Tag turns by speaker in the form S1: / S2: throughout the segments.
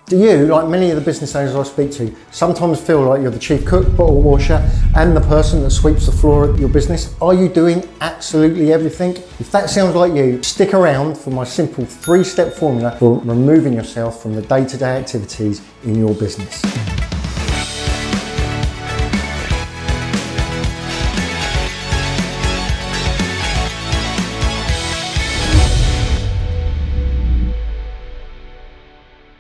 S1: Do you, like many of the business owners I speak to, sometimes feel like you're the chief cook, bottle washer, and the person that sweeps the floor at your business? Are you doing absolutely everything? If that sounds like you, stick around for my simple 3-step formula for removing yourself from the day-to-day activities in your business.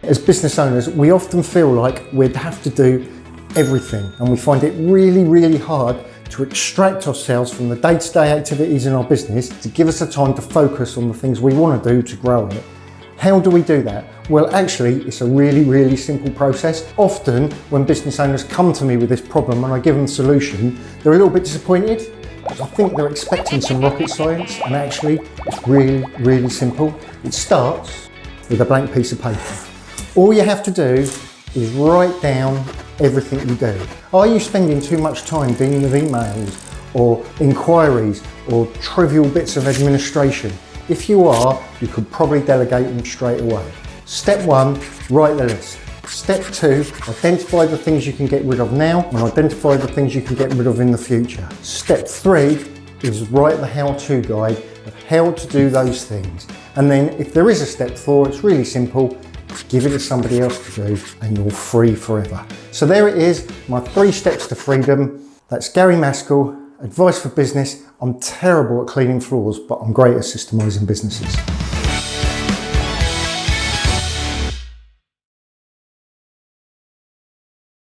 S1: As business owners, we often feel like we'd have to do everything, and we find it really, really hard to extract ourselves from the day-to-day activities in our business to give us the time to focus on the things we want to do to grow it. How do we do that? Well, actually, it's a really, really simple process. Often, when business owners come to me with this problem and I give them a solution, they're a little bit disappointed because I think they're expecting some rocket science, and actually, it's really, really simple. It starts with a blank piece of paper. All you have to do is write down everything you do. Are you spending too much time dealing with emails or inquiries or trivial bits of administration? If you are, you could probably delegate them straight away. Step 1, write the list. Step 2, identify the things you can get rid of now and identify the things you can get rid of in the future. Step 3 is write the how-to guide of how to do those things. And then if there is a step 4, it's really simple. Give it to somebody else to do and you're free forever. So there it is, my 3 steps to freedom. That's Gary Maskell, advice for business. I'm terrible at cleaning floors, but I'm great at systemising businesses.